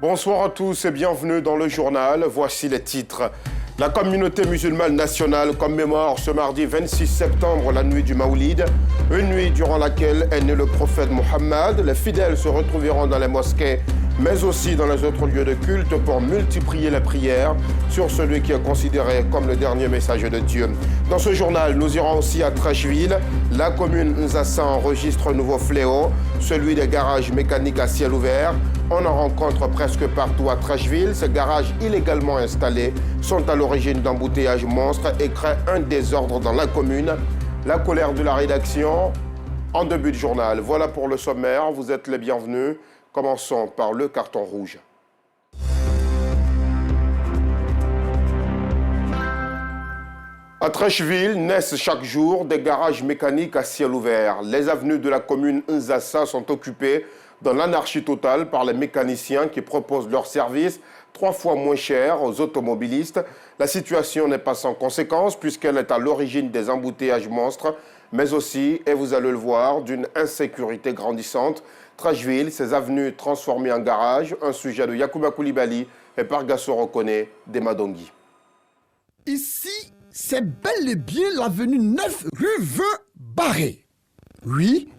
Bonsoir à tous et bienvenue dans le journal. Voici les titres. La communauté musulmane nationale commémore ce mardi 26 septembre la nuit du Maoulid, une nuit durant laquelle est né le prophète Mohammed. Les fidèles se retrouveront dans les mosquées, mais aussi dans les autres lieux de culte pour multiplier les prières sur celui qui est considéré comme le dernier messager de Dieu. Dans ce journal, nous irons aussi à Trècheville. La commune Nzassa enregistre un nouveau fléau, celui des garages mécaniques à ciel ouvert. On en rencontre presque partout à Trècheville. Ces garages illégalement installés sont à l'origine d'embouteillages monstres et créent un désordre dans la commune. La colère de la rédaction en début de journal. Voilà pour le sommaire. Vous êtes les bienvenus. Commençons par le carton rouge. À Trècheville naissent chaque jour des garages mécaniques à ciel ouvert. Les avenues de la commune Nzassa sont occupées dans l'anarchie totale par les mécaniciens qui proposent leurs services 3 fois moins cher aux automobilistes. La situation n'est pas sans conséquence puisqu'elle est à l'origine des embouteillages monstres, mais aussi, et vous allez le voir, d'une insécurité grandissante. Trècheville, ses avenues transformées en garage, un sujet de Yacouba Koulibaly et Pargasso Rokone des Madongi. Ici, c'est bel et bien l'avenue 9 rue 20 Barré. Oui,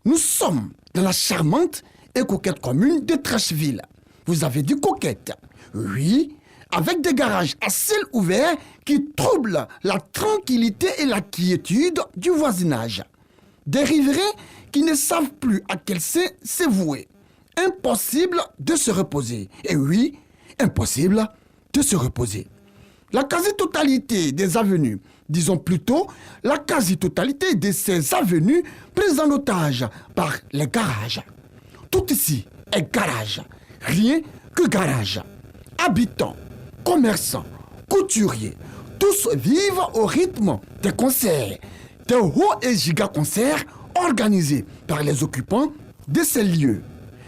nous sommes dans la charmante et coquette commune de Trècheville. Vous avez dit coquette. Oui, avec des garages à ciel ouvert qui troublent la tranquillité et la quiétude du voisinage. Des riverains qui ne savent plus à quel sein se vouer. Impossible de se reposer. Et oui, impossible de se reposer. La quasi-totalité des avenues, disons plutôt la quasi-totalité de ces avenues prises en otage par les garages. Tout ici est garage, rien que garage. Habitants, commerçants, couturiers, tous vivent au rythme des concerts, des hauts et giga concerts organisés par les occupants de ces lieux.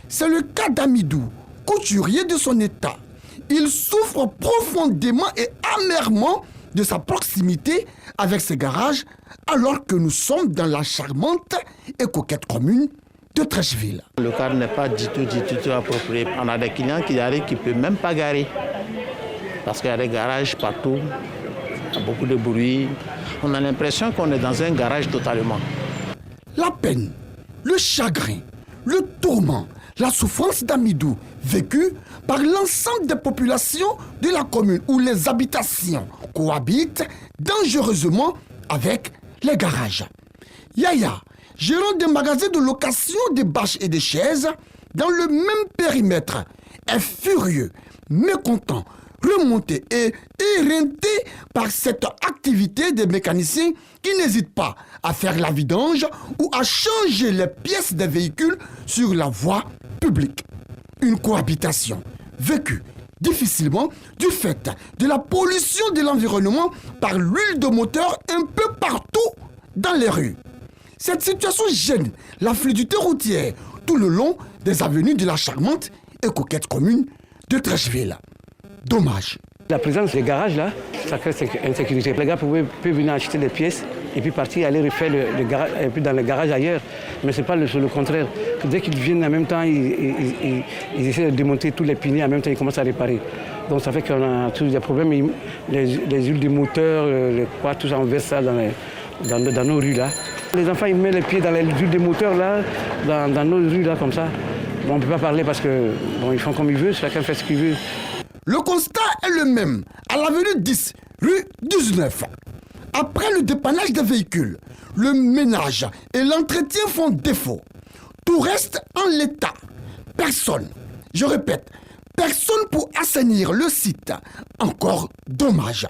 C'est le cas d'Amidou, couturier de son état. Il souffre profondément et amèrement de sa proximité avec ces garages alors que nous sommes dans la charmante et coquette commune de Trècheville. Le cadre n'est pas du tout approprié. On a des clients qui arrivent qui ne peuvent même pas garer parce qu'il y a des garages partout, il y a beaucoup de bruit. On a l'impression qu'on est dans un garage totalement. La peine, le chagrin, le tourment, la souffrance d'Amidou vécue par l'ensemble des populations de la commune où les habitations cohabitent dangereusement avec les garages. Yaya, gérant des magasins de location des bâches et des chaises dans le même périmètre, est furieux, mécontent, remonté et éreinté par cette activité des mécaniciens qui n'hésitent pas à faire la vidange ou à changer les pièces des véhicules sur la voie publique. Une cohabitation vécue difficilement du fait de la pollution de l'environnement par l'huile de moteur un peu partout dans les rues. Cette situation gêne la fluidité routière tout le long des avenues de la charmante et coquette commune de Trècheville. Dommage. La présence des garages là, ça crée cette insécurité. Les gars peuvent venir acheter des pièces et puis partir aller refaire le garage, et puis dans le garage ailleurs. Mais c'est pas le contraire. Dès qu'ils viennent en même temps, ils essaient de démonter tous les piliers en même temps, ils commencent à réparer. Donc ça fait qu'on a tous des problèmes. Les huiles du moteur, tout ça, on verse ça dans nos rues là. Les enfants ils mettent les pieds dans les huiles des moteurs là, dans nos rues là comme ça. Bon, on ne peut pas parler parce que ils font comme ils veulent, chacun fait ce qu'il veut. Le constat est le même à l'avenue 10, rue 19. Après le dépannage des véhicules, le ménage et l'entretien font défaut. Tout reste en l'état. Personne, je répète, personne pour assainir le site. Encore dommage.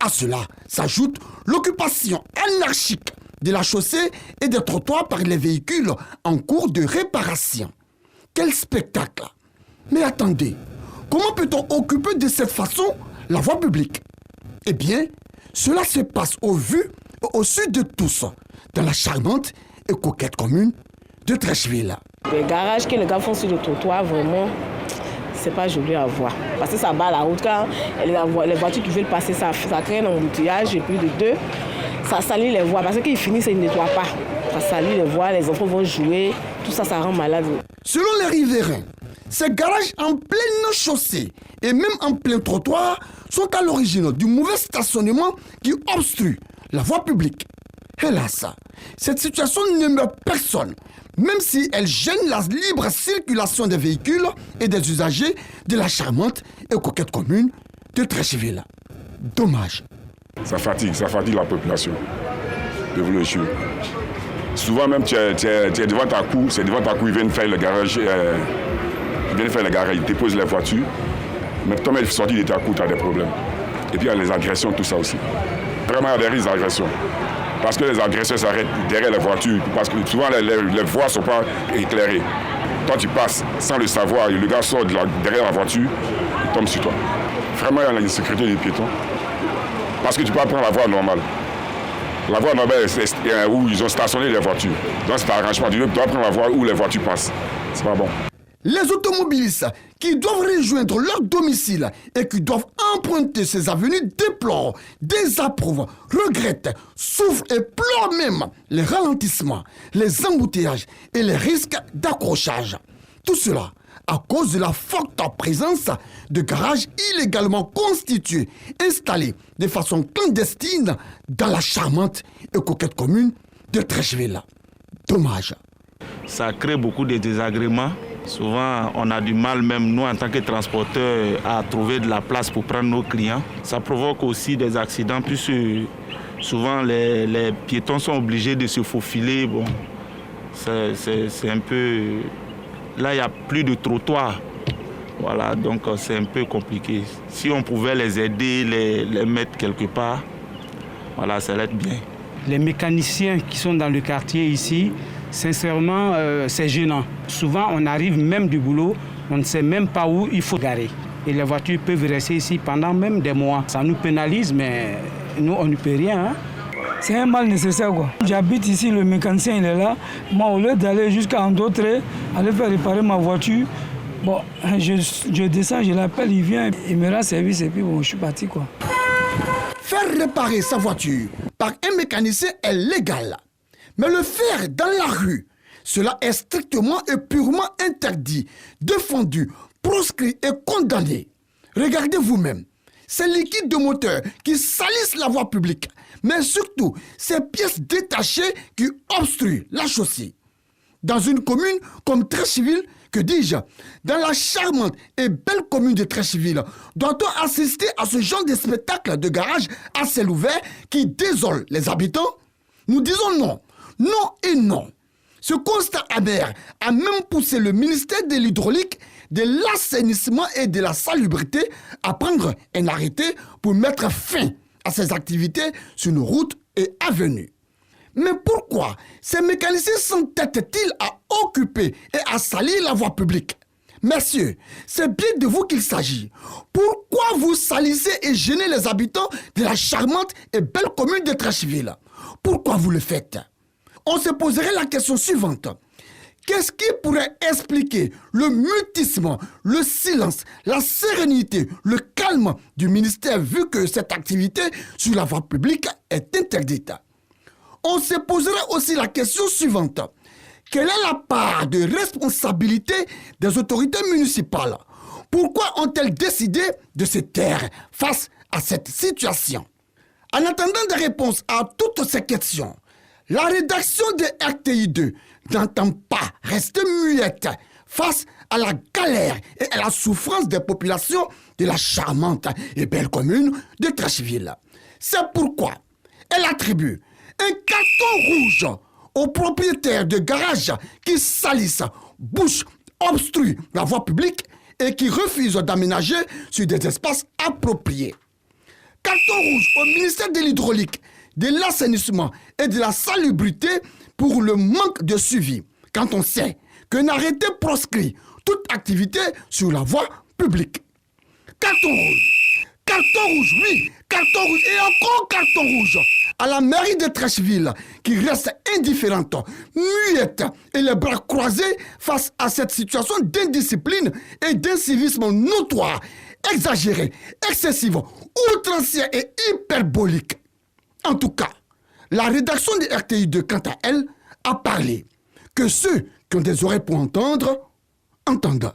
À cela s'ajoute l'occupation anarchique de la chaussée et des trottoirs par les véhicules en cours de réparation. Quel spectacle! Mais attendez, comment peut-on occuper de cette façon la voie publique? Eh bien, cela se passe au vu et au sud de tous, dans la charmante et coquette commune de Trècheville. Les garages que les gars font sur le trottoir, vraiment, c'est pas joli à voir. Parce que ça bat la route. Quand les voitures qui veulent passer, ça crée un embouteillage et plus de deux. Ça salit les voies. Parce qu'ils finissent et ils ne nettoient pas. Ça salit les voies, les enfants vont jouer. Tout ça, ça rend malade. Selon les riverains, Ces garages en pleine chaussée et même en plein trottoir sont à l'origine du mauvais stationnement qui obstrue la voie publique. Hélas, cette situation n'émeut personne, même si elle gêne la libre circulation des véhicules et des usagers de la charmante et coquette commune de Treichville. Dommage. Ça fatigue la population de Voulochou. Souvent même, tu es devant ta cour, c'est devant ta cour, ils viennent faire le garage, ils déposent les voitures. Mais quand ils sortent de ta cour, tu as des problèmes. Et puis il y a les agressions, tout ça aussi. Vraiment, il y a des risques d'agression. Parce que les agresseurs s'arrêtent derrière les voitures, parce que souvent les voies ne sont pas éclairées. Quand tu passes sans le savoir, et le gars sort derrière la voiture, il tombe sur toi. Vraiment, il y a une sécurité des piétons. Parce que tu peux pas prendre la voie normale. La voie normale, c'est où ils ont stationné les voitures. Donc c'est un arrangement. Tu dois prendre la voie où les voitures passent. C'est pas bon. Les automobilistes qui doivent rejoindre leur domicile et qui doivent emprunter ces avenues déplorent, désapprouvent, regrettent, souffrent et pleurent même les ralentissements, les embouteillages et les risques d'accrochage. Tout cela à cause de la forte présence de garages illégalement constitués, installés de façon clandestine dans la charmante et coquette commune de Treichville. Dommage. Ça crée beaucoup de désagréments. Souvent, on a du mal, même nous, en tant que transporteurs, à trouver de la place pour prendre nos clients. Ça provoque aussi des accidents, puisque souvent, les piétons sont obligés de se faufiler. Bon, c'est un peu... Là, il n'y a plus de trottoir. Voilà, donc c'est un peu compliqué. Si on pouvait les aider, les mettre quelque part, voilà, ça l'aide bien. Les mécaniciens qui sont dans le quartier ici, sincèrement, c'est gênant. Souvent, on arrive même du boulot, on ne sait même pas où il faut garer. Et les voitures peuvent rester ici pendant même des mois. Ça nous pénalise, mais nous, on ne peut rien. Hein. C'est un mal nécessaire, quoi. J'habite ici, le mécanicien, il est là. Moi, au lieu d'aller jusqu'à Andautré, aller faire réparer ma voiture, bon, je descends, je l'appelle, il vient, il me rend service et puis bon, je suis parti, quoi. Faire réparer sa voiture par un mécanicien est légal. Mais le faire dans la rue, cela est strictement et purement interdit, défendu, proscrit et condamné. Regardez vous-même, ces liquides de moteur qui salissent la voie publique, mais surtout ces pièces détachées qui obstruent la chaussée. Dans une commune comme Treichville, que dis-je, dans la charmante et belle commune de Treichville, doit-on assister à ce genre de spectacle de garage à ciel ouvert qui désole les habitants? Nous disons non, non et non. Ce constat amer a même poussé le ministère de l'Hydraulique, de l'Assainissement et de la Salubrité à prendre un arrêté pour mettre fin à ces activités sur nos routes et avenues. Mais pourquoi ces mécaniciens s'entêtent-ils à occuper et à salir la voie publique? Messieurs, c'est bien de vous qu'il s'agit. Pourquoi vous salissez et gênez les habitants de la charmante et belle commune de Treichville? Pourquoi vous le faites? On se poserait la question suivante. Qu'est-ce qui pourrait expliquer le mutisme, le silence, la sérénité, le calme du ministère vu que cette activité sur la voie publique est interdite? On se poserait aussi la question suivante. Quelle est la part de responsabilité des autorités municipales? Pourquoi ont-elles décidé de se taire face à cette situation? En attendant des réponses à toutes ces questions, la rédaction de RTI2 n'entend pas rester muette face à la galère et à la souffrance des populations de la charmante et belle commune de Treichville. C'est pourquoi elle attribue un carton rouge aux propriétaires de garages qui salissent, bouchent, obstruent la voie publique et qui refusent d'aménager sur des espaces appropriés. Carton rouge au ministère de l'Hydraulique, de l'Assainissement et de la Salubrité pour le manque de suivi, quand on sait qu'un arrêté proscrit toute activité sur la voie publique. Carton rouge, oui, carton rouge et encore carton rouge à la mairie de Treichville qui reste indifférente, muette et les bras croisés face à cette situation d'indiscipline et d'incivisme notoire, exagéré, excessif, outrancier et hyperbolique. En tout cas, la rédaction de RTI2, quant à elle, a parlé. Que ceux qui ont des oreilles pour entendre, entendent.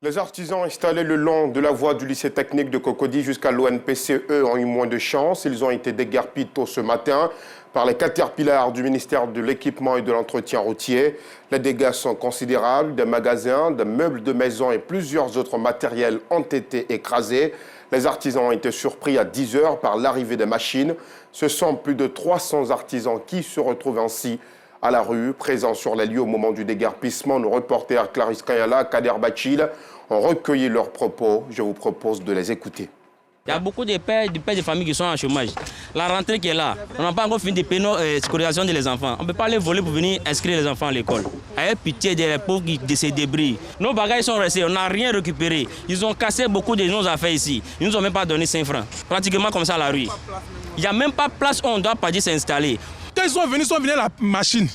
Les artisans installés le long de la voie du lycée technique de Cocody jusqu'à l'ONPCE ont eu moins de chance. Ils ont été déguerpis tôt ce matin par les caterpillars du ministère de l'Équipement et de l'Entretien routier. Les dégâts sont considérables. Des magasins, des meubles de maison et plusieurs autres matériels ont été écrasés. Les artisans ont été surpris à 10 h par l'arrivée des machines. Ce sont plus de 300 artisans qui se retrouvent ainsi à la rue, présents sur les lieux au moment du déguerpissement. Nos reporters Clarisse Kayala, Kader Bachil ont recueilli leurs propos. Je vous propose de les écouter. Il y a beaucoup de pères de famille qui sont en chômage. La rentrée qui est là, on n'a pas encore fini de payer nos scolarisation des enfants. On ne peut pas les voler pour venir inscrire les enfants à l'école. Ayez pitié des pauvres qui se débrouillent. Nos bagages sont restés, on n'a rien récupéré. Ils ont cassé beaucoup de nos affaires ici. Ils ne nous ont même pas donné 5 francs. Pratiquement comme ça à la rue. Il n'y a même pas place où on doit pas dire s'installer. Quand ils sont venus la machine.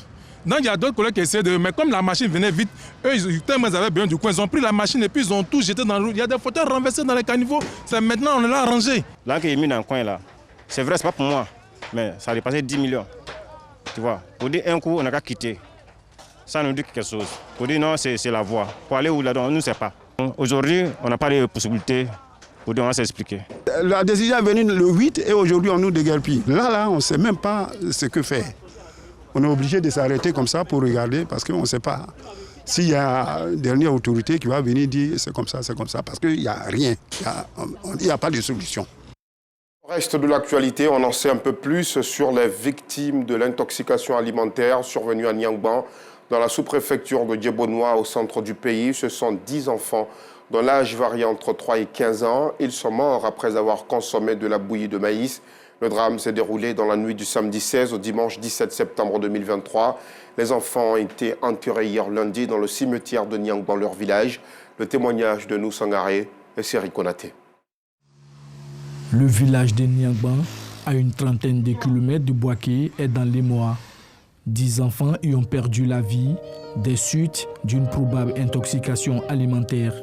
Donc il y a d'autres collègues qui essaient de... Mais comme la machine venait vite, eux, tellement ils avaient besoin du coin, ils ont pris la machine et puis ils ont tout jeté dans l'eau. Il y a des fauteuils renversés dans les caniveaux. C'est maintenant, on l'a arrangé. Là, qu'il est mis dans le coin, là, c'est vrai, c'est pas pour moi, mais ça a dépassé 10 millions. Tu vois, pour dire un coup, on n'a qu'à quitter. Ça nous dit quelque chose. Pour dire non, c'est la voie. Pour aller où là-dedans, on ne sait pas. Aujourd'hui, on n'a pas de possibilités. Pour dire, on va s'expliquer. La décision est venue le 8 et aujourd'hui, on nous déguerpit. Là, on ne sait même pas ce que faire. On est obligé de s'arrêter comme ça pour regarder parce qu'on ne sait pas s'il y a une dernière autorité qui va venir dire c'est comme ça, parce qu'il n'y a rien, il n'y a pas de solution. Au reste de l'actualité, on en sait un peu plus sur les victimes de l'intoxication alimentaire survenue à Niangban, dans la sous-préfecture de Djebonois, au centre du pays. Ce sont 10 enfants dont l'âge varie entre 3 et 15 ans. Ils sont morts après avoir consommé de la bouillie de maïs. Le drame s'est déroulé dans la nuit du samedi 16 au dimanche 17 septembre 2023. Les enfants ont été enterrés hier lundi dans le cimetière de Niangban, leur village. Le témoignage de Nou Sangaré et Seri Konaté. Le village de Niangban, à une trentaine de kilomètres de Boaké, est dans les mois. 10 enfants y ont perdu la vie des suites d'une probable intoxication alimentaire.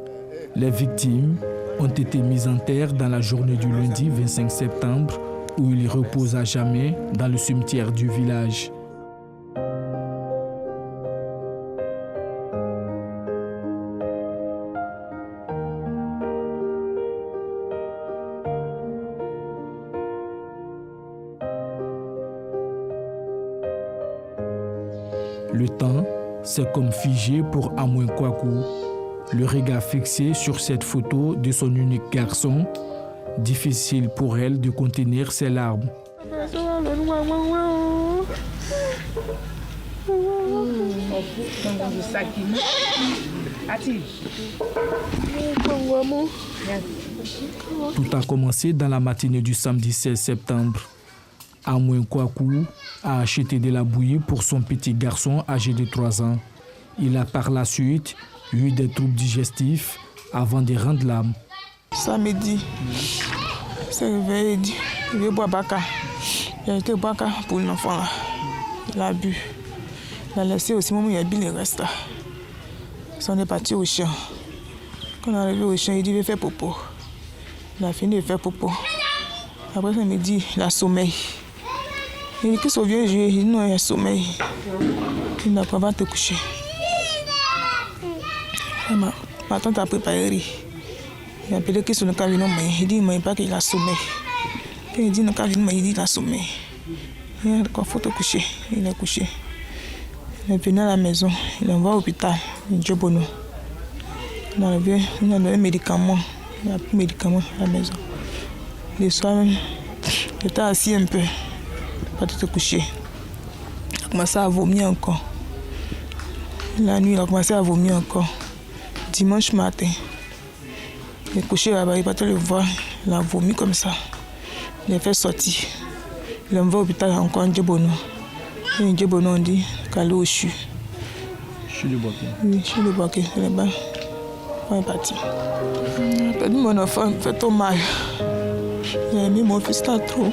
Les victimes ont été mises en terre dans la journée du lundi 25 septembre, où il repose à jamais dans le cimetière du village. Le temps, c'est comme figé pour Amouin Kwaku. Le regard fixé sur cette photo de son unique garçon, difficile pour elle de contenir ses larmes. Tout a commencé dans la matinée du samedi 16 septembre. Amouin Kwaku a acheté de la bouillie pour son petit garçon âgé de 3 ans. Il a par la suite eu des troubles digestifs avant de rendre l'âme. Samedi, c'est réveillé, il dit, il veut boire baka. Il a été boire baka pour l'enfant là. Il a bu. Il a laissé aussi, moment il a bu le reste là. On est parti au champ. Quand on est arrivé au champ, il dit, il veut faire popo. Il a fini de faire popo. Après ça, il me dit, il a sommeil. Il dit, qu'est-ce qu'on vient jouer? Il dit, non, il a sommeil. Il n'a pas te coucher. Ma tante a préparé riz. Il a appelé qu'il n'a vu non, il dit pas qu'il a sommeil. Il dit il dit qu'il a sommeil. Il a faut te coucher. Il a couché. Il est venu à la maison. Il envoie à l'hôpital. Il dit bon. Il a donné des médicaments. Il a pris des médicaments à la maison. Le soir, il était assis un peu. Pas te coucher. Il a commencé à vomir encore. La nuit, il a commencé à vomir encore. Dimanche matin, il est couché là-bas, il va te le voir, il a vomi comme ça. Il a fait sortir. Il envoie à l'hôpital encore en Djebono. Et en Djebono, on dit qu'elle est au CHU. Chez le Boaké? Oui, chez le Boaké, c'est là-bas. On est parti. J'ai perdu mon enfant, il me fait trop mal. J'ai aimé mon fils là trop.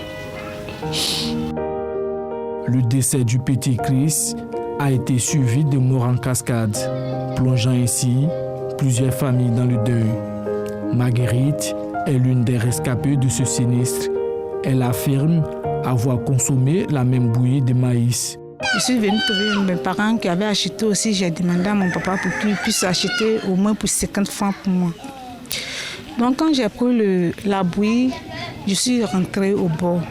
Le décès du petit Chris a été suivi de morts en cascade, plongeant ainsi plusieurs familles dans le deuil. Marguerite est l'une des rescapées de ce sinistre. Elle affirme avoir consommé la même bouillie de maïs. Je suis venue trouver mes parents qui avaient acheté aussi. J'ai demandé à mon papa pour qu'il puisse acheter au moins pour 50 francs pour moi. Donc quand j'ai pris la bouillie, je suis rentrée au bord.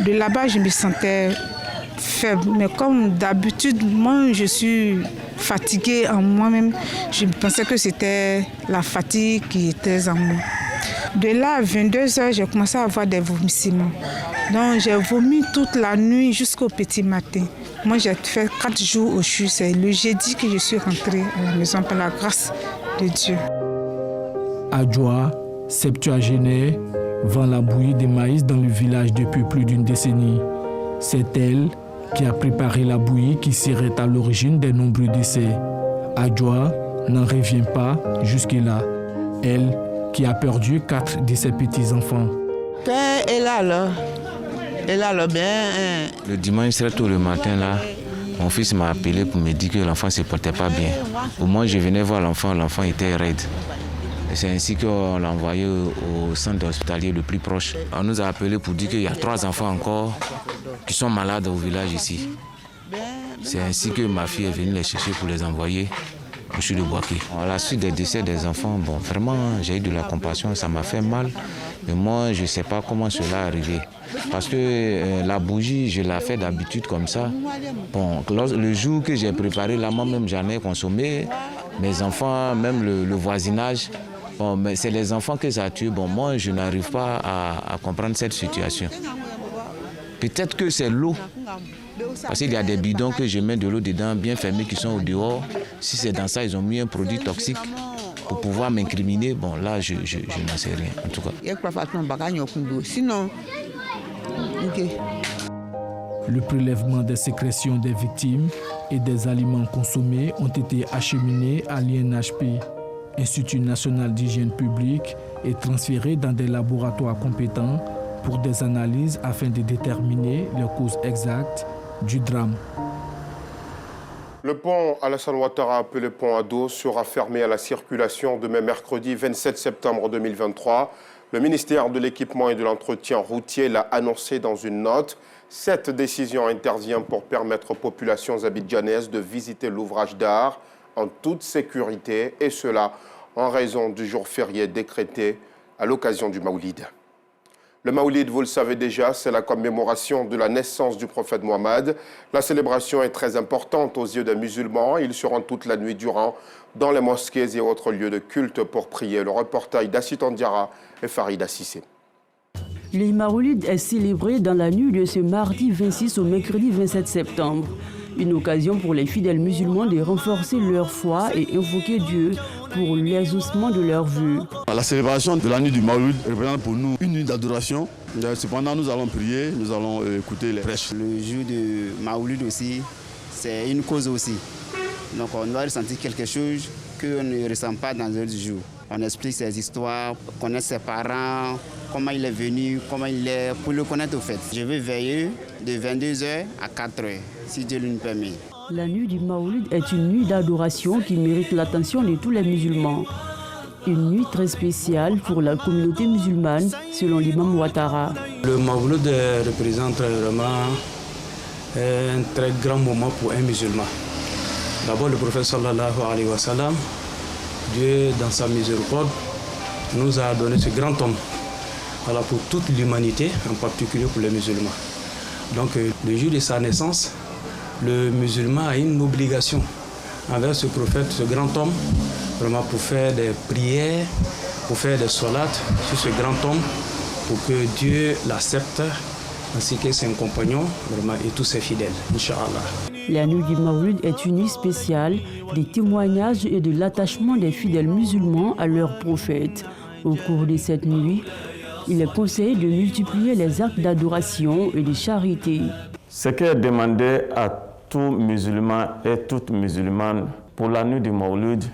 De là-bas, je me sentais faible. Mais comme d'habitude, moi, je suis fatiguée en moi-même. Je pensais que c'était la fatigue qui était en moi. De là à 22h, j'ai commencé à avoir des vomissements. Donc j'ai vomi toute la nuit jusqu'au petit matin. Moi, j'ai fait 4 jours au CHU. C'est le jeudi que je suis rentrée à la maison par la grâce de Dieu. Adjoa, septuagénaire, vend la bouillie de maïs dans le village depuis plus d'une décennie. C'est elle qui a préparé la bouillie qui serait à l'origine des nombreux décès. Adjoa n'en revient pas jusque-là. Elle qui a perdu 4 de ses petits-enfants. Elle a le bien. Le dimanche, très tôt le matin, là, mon fils m'a appelé pour me dire que l'enfant ne se portait pas bien. Au moins, je venais voir l'enfant était raide. C'est ainsi qu'on l'a envoyé au centre hospitalier le plus proche. On nous a appelé pour dire qu'il y a 3 enfants encore qui sont malades au village ici. C'est ainsi que ma fille est venue les chercher pour les envoyer au CHU de Bouaké. À la suite des décès des enfants, vraiment, j'ai eu de la compassion, ça m'a fait mal. Mais moi, je ne sais pas comment cela est arrivé. Parce que la bougie, je la fais d'habitude comme ça. Le jour que j'ai préparé, là, moi-même, j'en ai consommé. Mes enfants, même le voisinage. Mais c'est les enfants que ça tue. Moi, je n'arrive pas à comprendre cette situation. Peut-être que c'est l'eau. Parce qu'il y a des bidons que je mets de l'eau dedans, bien fermés, qui sont au dehors. Si c'est dans ça, ils ont mis un produit toxique pour pouvoir m'incriminer. Là, je n'en sais rien, en tout cas. Sinon, Le prélèvement des sécrétions des victimes et des aliments consommés ont été acheminés à l'INHP, Institut national d'hygiène publique, et transférés dans des laboratoires compétents pour des analyses afin de déterminer les causes exactes du drame. Le pont Alassane Ouattara, appelé pont Ado, sera fermé à la circulation demain mercredi 27 septembre 2023. Le ministère de l'Équipement et de l'Entretien routier l'a annoncé dans une note. Cette décision intervient pour permettre aux populations abidjanaises de visiter l'ouvrage d'art en toute sécurité, et cela en raison du jour férié décrété à l'occasion du Maoulid. Le Maoulid, vous le savez déjà, c'est la commémoration de la naissance du prophète Mohammed. La célébration est très importante aux yeux des musulmans. Ils se rendent toute la nuit durant dans les mosquées et autres lieux de culte pour prier. Le reportage d'Assitan Diarra et Farid Assissé. Le Maoulid est célébré dans la nuit de ce mardi 26 au mercredi 27 septembre. Une occasion pour les fidèles musulmans de renforcer leur foi et invoquer Dieu pour l'exaucement de leurs vœux. La célébration de la nuit du Maoulid représente pour nous une nuit d'adoration. Cependant, nous allons prier, nous allons écouter les prêches. Le jour de Maoulid aussi, c'est une cause aussi. Donc on doit ressentir quelque chose qu'on ne ressent pas dans un jour. On explique ses histoires, connaître ses parents, comment il est venu, comment il est, pour le connaître au fait. Je vais veiller de 22h à 4h, si Dieu le permet. La nuit du Maoulid est une nuit d'adoration qui mérite l'attention de tous les musulmans. Une nuit très spéciale pour la communauté musulmane, selon l'imam Ouattara. Le Maoulid représente vraiment un très grand moment pour un musulman. D'abord, le prophète sallallahu alayhi wa sallam, Dieu, dans sa miséricorde, nous a donné ce grand homme pour toute l'humanité, en particulier pour les musulmans. Donc, le jour de sa naissance, le musulman a une obligation envers ce prophète, ce grand homme, vraiment pour faire des prières, pour faire des salates sur ce grand homme, pour que Dieu l'accepte, ainsi que ses compagnons vraiment, et tous ses fidèles, Inch'Allah. La nuit du Maoulid est une nuit spéciale des témoignages et de l'attachement des fidèles musulmans à leur prophète. Au cours de cette nuit, il est conseillé de multiplier les actes d'adoration et de charité. Ce qui est demandé à tout musulman et toute musulmane pour la nuit du Maoulid,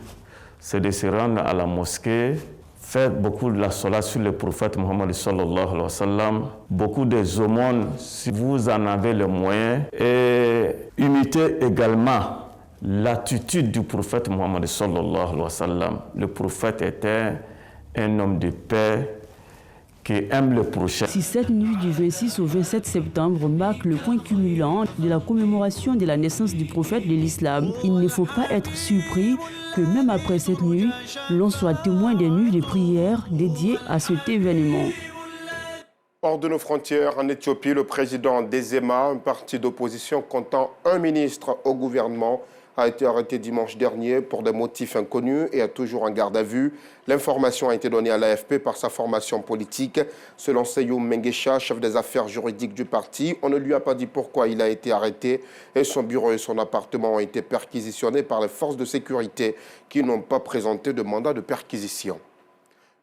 c'est de se rendre à la mosquée, faire beaucoup de la salat sur le prophète Mohammed sallallahu alayhi wa sallam, beaucoup des aumônes si vous en avez les moyens, et imiter également l'attitude du prophète Mohammed sallallahu alayhi wa sallam. Le prophète était un homme de paix qui aime le prochain. Si cette nuit du 26 au 27 septembre marque le point cumulant de la commémoration de la naissance du prophète de l'islam, il ne faut pas être surpris que même après cette nuit, l'on soit témoin des nuits de prière dédiées à cet événement. Hors de nos frontières, en Éthiopie, le président d'Ezema, un parti d'opposition comptant un ministre au gouvernement, a été arrêté dimanche dernier pour des motifs inconnus et est toujours en garde à vue. L'information a été donnée à l'AFP par sa formation politique. Selon Seyoum Mengesha, chef des affaires juridiques du parti, on ne lui a pas dit pourquoi il a été arrêté et son bureau et son appartement ont été perquisitionnés par les forces de sécurité qui n'ont pas présenté de mandat de perquisition.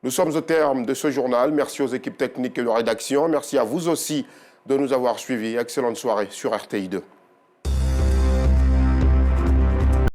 Nous sommes au terme de ce journal. Merci aux équipes techniques et de rédaction. Merci à vous aussi de nous avoir suivis. Excellente soirée sur RTI2.